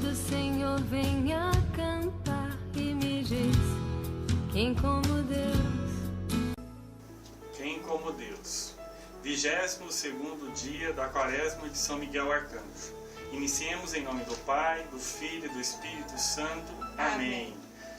do Senhor venha cantar e me diz: quem como Deus? Quem como Deus? 22º dia da Quaresma de São Miguel Arcanjo. Iniciemos em nome do Pai, do Filho e do Espírito Santo. Amém.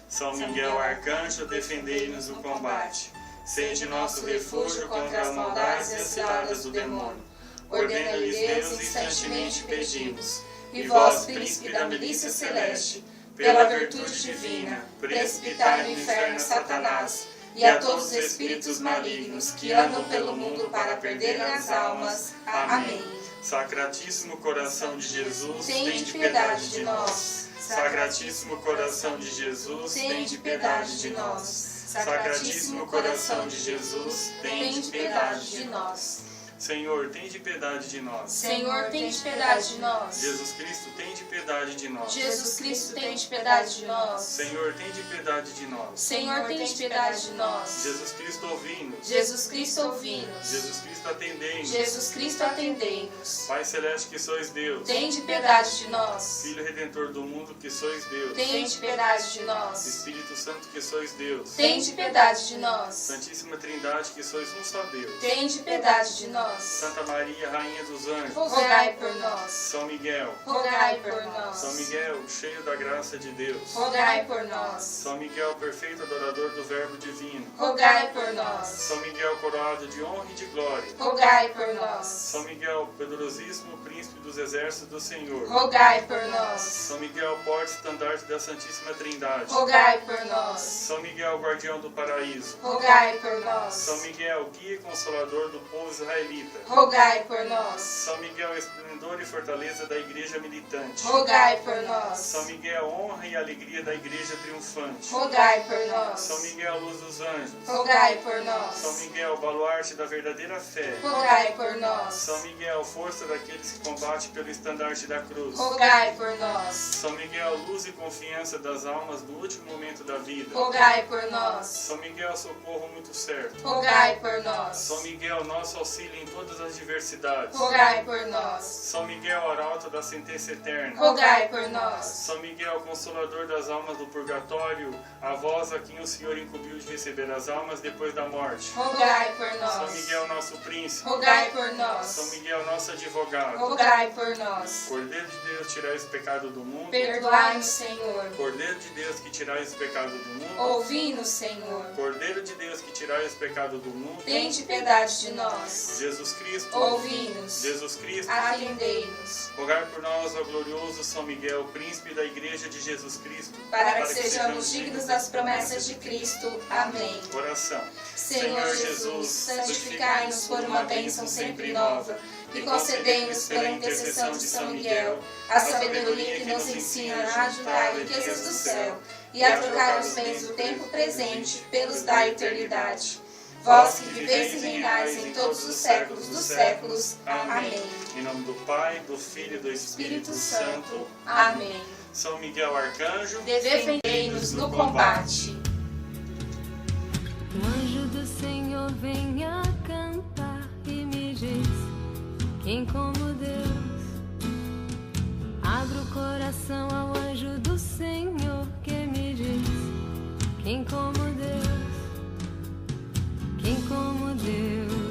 São Miguel Arcanjo, defendei-nos no combate. Sede nosso refúgio contra as maldades e as ciladas do demônio. Ordena-lhe Deus, instantemente pedimos. E vós, príncipe da milícia celeste, pela virtude divina, precipitai no inferno Satanás e a todos os espíritos malignos que andam pelo mundo para perderem as almas. Amém. Sacratíssimo coração de Jesus, tende piedade de nós. Sacratíssimo coração de Jesus, tende piedade de nós. Sacratíssimo coração de Jesus, tende piedade de nós. Senhor, tende piedade de nós. Senhor, tende piedade de nós. Jesus Cristo, tende piedade de nós. Jesus Cristo, tende piedade de nós. Senhor, tende piedade de nós. Senhor, tende piedade de nós. Jesus Cristo, ouvi-nos. Jesus Cristo, ouvi-nos. Jesus Cristo, atendei-nos. Jesus Cristo, atendei-nos. Pai celeste que sois Deus. Tende piedade de nós. Filho redentor do mundo que sois Deus. Tende piedade de nós. Espírito Santo que sois Deus. Tende piedade de nós. Santíssima Trindade que sois um só Deus. Tende piedade de nós. Santa Maria, Rainha dos Anjos. Rogai por nós. São Miguel. Rogai por nós. São Miguel, cheio da graça de Deus. Rogai por nós. São Miguel, perfeito adorador do Verbo divino. Rogai por nós. São Miguel, coroado de honra e de glória. Rogai por nós. São Miguel, poderosíssimo príncipe dos exércitos do Senhor. Rogai por nós. São Miguel, porta-estandarte da Santíssima Trindade. Rogai por nós. São Miguel, guardião do paraíso. Rogai por nós. São Miguel, guia e consolador do povo israelita. Rogai por nós. São Miguel, esplendor e fortaleza da igreja militante. Rogai por nós. São Miguel, honra e alegria da igreja triunfante. Rogai por nós. São Miguel, luz dos anjos. Rogai por nós. São Miguel, baluarte da verdadeira fé. Rogai por nós. São Miguel, força daqueles que combatem pelo estandarte da cruz. Rogai por nós. São Miguel, luz e confiança das almas no último momento da vida. Rogai por nós. São Miguel, socorro muito certo. Rogai por nós. São Miguel, nosso auxílio em todas as diversidades. Rogai por nós. São Miguel, arauto da sentença eterna. Rogai por nós. São Miguel, consolador das almas do purgatório, a vós a quem o Senhor incumbiu de receber as almas depois da morte. Rogai por nós. São Miguel, nosso príncipe. Rogai por nós. São Miguel, nosso advogado. Rogai por nós. Cordeiro de Deus, tirais o pecado do mundo. Perdoai-nos, Senhor. Cordeiro de Deus, que tirais o pecado do mundo. Ouvi-nos, Senhor. Cordeiro de Deus, que tirais o pecado do mundo. Tende piedade de nós. Jesus Cristo. Ouvi-nos. Jesus Cristo. Atendei-nos. Rogai por nós, ó glorioso São Miguel, príncipe da Igreja de Jesus Cristo, Para que sejamos dignos das promessas de Cristo. Amém. Oração. Senhor Jesus, santificai-nos por uma bênção sempre nova e concedei-nos pela intercessão de São Miguel a sabedoria que nos ensina a ajudar as riquezas do céu e a trocar os bens do tempo presente pelos da eternidade. Vós que viveis e reinais em todos os séculos dos séculos. Amém. Em nome do Pai, do Filho e do Espírito Santo. Amém. São Miguel Arcanjo, Defendei-nos no combate. O anjo do Senhor venha cantar e me diz: quem como Deus? Abra o coração ao anjo do Senhor que me diz: quem como Deus? Quem como Deus?